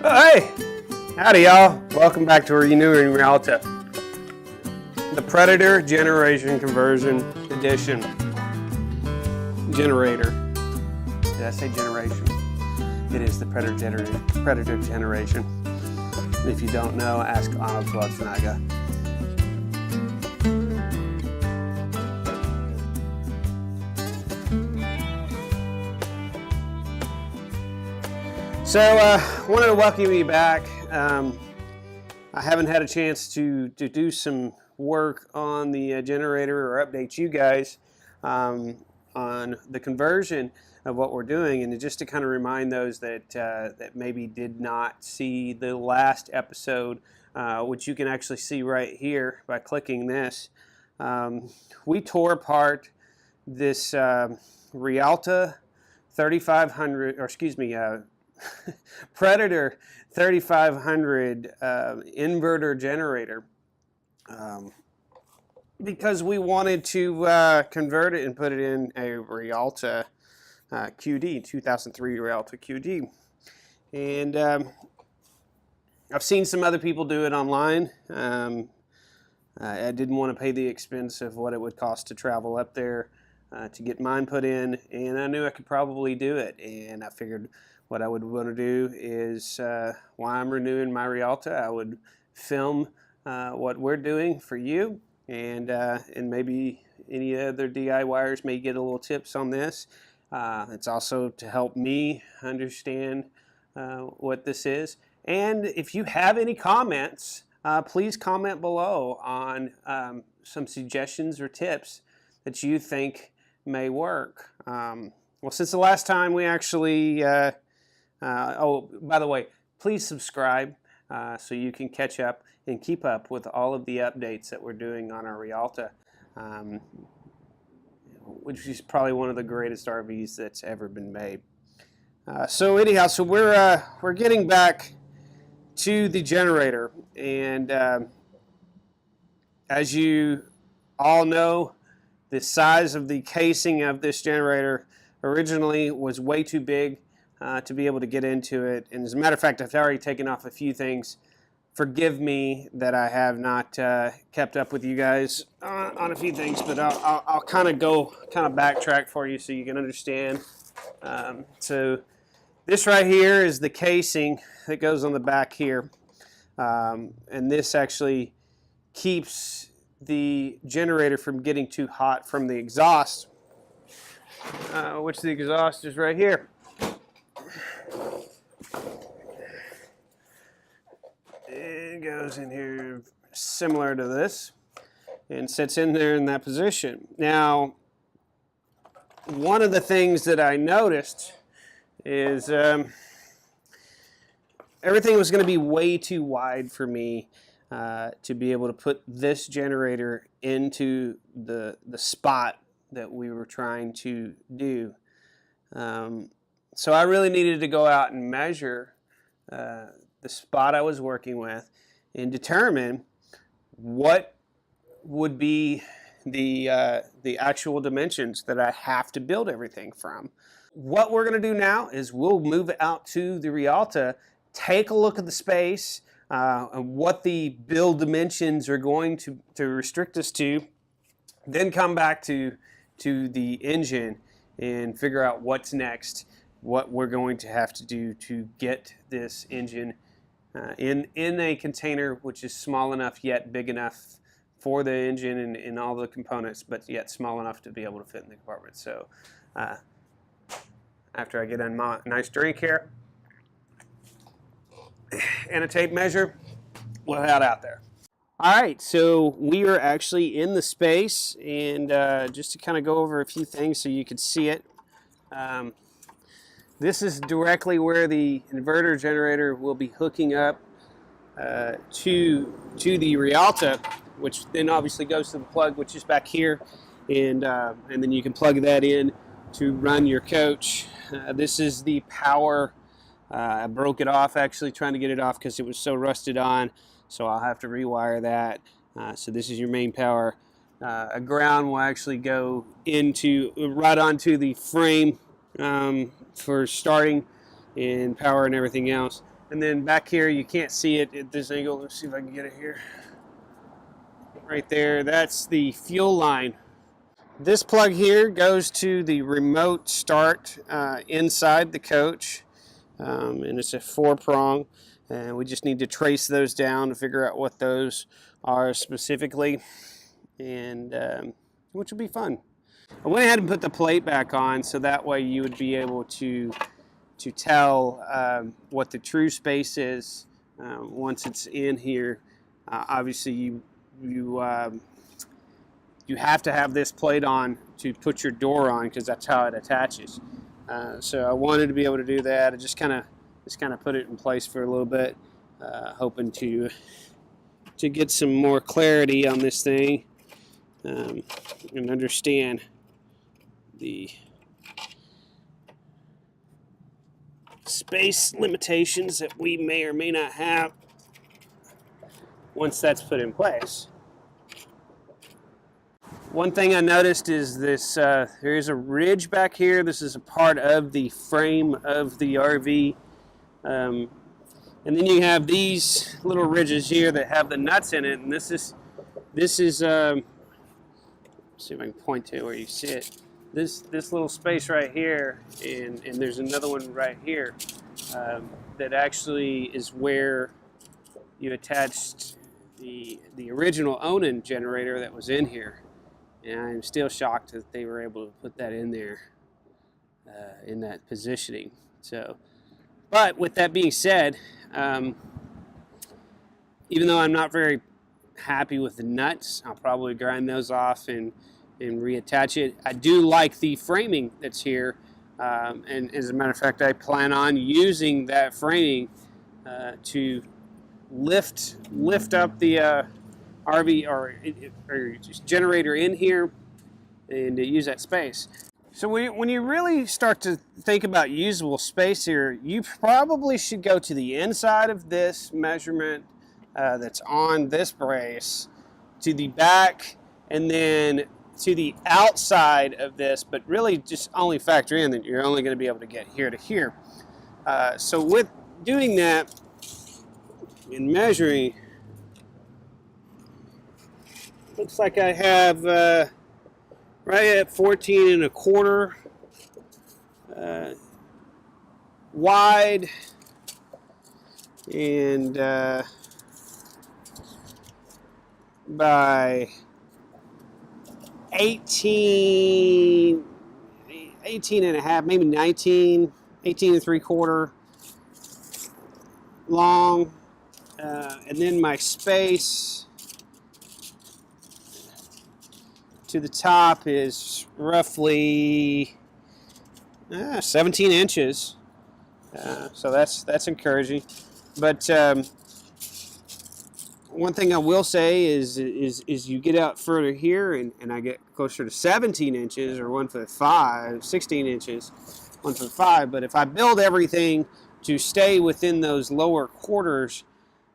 Hey, howdy y'all. Welcome back to reNEWn Rialta, the Predator Generation Conversion Edition generator. Did I say generation? It is the Predator Generation. If you don't know, ask Arnold Schwarzenegger. So, wanted to welcome you back. I haven't had a chance to do some work on the generator or update you guys on the conversion of what we're doing, and just to kind of remind those that that maybe did not see the last episode, which you can actually see right here by clicking this. We tore apart this Rialta 3500, or excuse me, Predator 3500 inverter generator because we wanted to convert it and put it in a Rialta QD, 2003 Rialta QD. And I've seen some other people do it online. I didn't want to pay the expense of what it would cost to travel up there to get mine put in, and I knew I could probably do it. And I figured what I would want to do is, while I'm renewing my Rialta, I would film what we're doing for you, and maybe any other DIYers may get a little tips on this. It's also to help me understand what this is. And if you have any comments, please comment below on some suggestions or tips that you think may work. Well, since the last time we actually oh, by the way, please subscribe so you can catch up and keep up with all of the updates that we're doing on our Rialta, which is probably one of the greatest RVs that's ever been made. So anyhow, so we're getting back to the generator, and as you all know, the size of the casing of this generator originally was way too big to be able to get into it. And as a matter of fact, I've already taken off a few things. Forgive me that I have not kept up with you guys on a few things, but I'll kind of backtrack for you so you can understand. So this right here is the casing that goes on the back here. And this actually keeps the generator from getting too hot from the exhaust, which the exhaust is right here. It goes in here similar to this and sits in there in that position. Now, one of the things that I noticed is everything was going to be way too wide for me to be able to put this generator into the spot that we were trying to do. So I really needed to go out and measure the spot I was working with and determine what would be the actual dimensions that I have to build everything from. What we're going to do now is we'll move out to the Rialta, take a look at the space, and what the build dimensions are going to restrict us to, then come back to the engine and figure out what's next, what we're going to have to do to get this engine in a container which is small enough yet big enough for the engine and all the components, but yet small enough to be able to fit in the compartment. So after I get a nice drink here and a tape measure, we'll head out there. All right, so we are actually in the space, and just to kind of go over a few things so you can see it. This is directly where the inverter generator will be hooking up to the Rialta, which then obviously goes to the plug, which is back here, and then you can plug that in to run your coach. This is the power. I broke it off actually trying to get it off because it was so rusted on, so I'll have to rewire that. So this is your main power. A ground will actually go right onto the frame for starting and power and everything else. And then back here, you can't see it at this angle. Let's see if I can get it here. Right there, that's the fuel line. This plug here goes to the remote start inside the coach. And it's a 4-prong. And we just need to trace those down to figure out what those are specifically. And which will be fun. I went ahead and put the plate back on so that way you would be able to tell what the true space is once it's in here. Obviously, you have to have this plate on to put your door on because that's how it attaches. So I wanted to be able to do that. I just kind of put it in place for a little bit, hoping to get some more clarity on this thing and understand the space limitations that we may or may not have once that's put in place. One thing I noticed is this, there is a ridge back here. This is a part of the frame of the RV. And then you have these little ridges here that have the nuts in it. And this is see if I can point to where you see it. This little space right here, and there's another one right here that actually is where you attached the original reNEWn generator that was in here. And I'm still shocked that they were able to put that in there in that positioning. So, but with that being said, even though I'm not very happy with the nuts, I'll probably grind those off and reattach it. I do like the framing that's here, and as a matter of fact, I plan on using that framing to lift up the RV or generator in here and use that space. So when you really start to think about usable space here, you probably should go to the inside of this measurement that's on this brace, to the back, and then to the outside of this, but really just only factor in that you're only going to be able to get here to here. So with doing that and measuring, looks like I have right at 14 1/4 wide and by 18 and a half, maybe 19, 18 3/4 long, and then my space to the top is roughly 17 inches. So that's encouraging. But one thing I will say is you get out further here and I get closer to 17 inches or 1'5", 16 inches, 1'5". But if I build everything to stay within those lower quarters,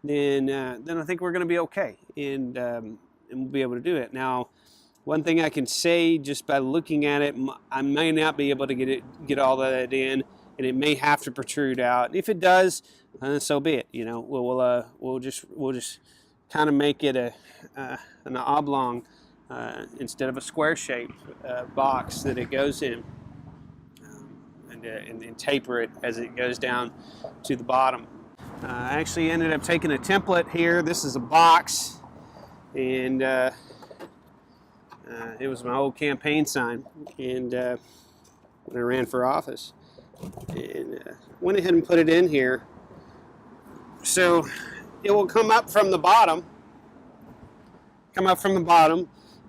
then I think we're going to be okay, and we'll be able to do it. Now, one thing I can say just by looking at it, I may not be able to get all that in, and it may have to protrude out. If it does, so be it. You know, we'll just kind of make it an oblong instead of a square shaped box that it goes in, and taper it as it goes down to the bottom. I actually ended up taking a template here. This is a box, and it was my old campaign sign, and when I ran for office, and went ahead and put it in here. So it will come up from the bottom,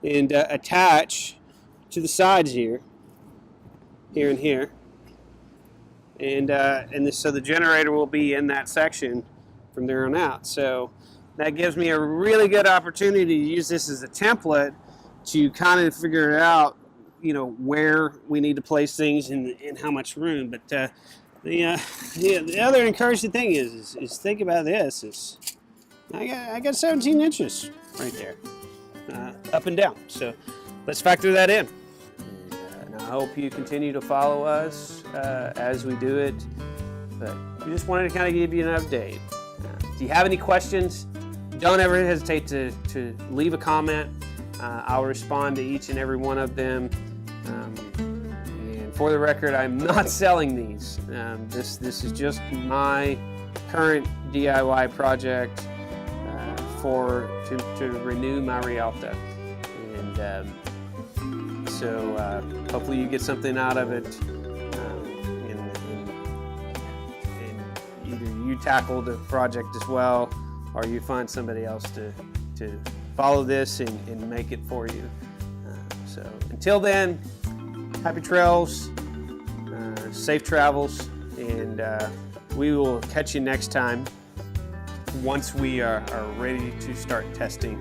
and attach to the sides here and here, and so the generator will be in that section from there on out. So that gives me a really good opportunity to use this as a template to kind of figure out, you know, where we need to place things and how much room. But the other encouraging thing is think about this. Is I got 17 inches right there, up and down. So let's factor that in. And I hope you continue to follow us as we do it. But we just wanted to kind of give you an update. If you have any questions, don't ever hesitate to leave a comment. I'll respond to each and every one of them. And for the record, I'm not selling these. This is just my current DIY project to renew my Rialta. And so hopefully you get something out of it. Either you tackle the project as well, or you find somebody else to follow this and make it for you. So until then, happy trails, safe travels, and we will catch you next time once we are ready to start testing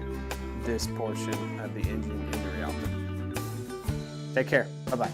this portion of the engine in the Rialta. Take care. Bye-bye.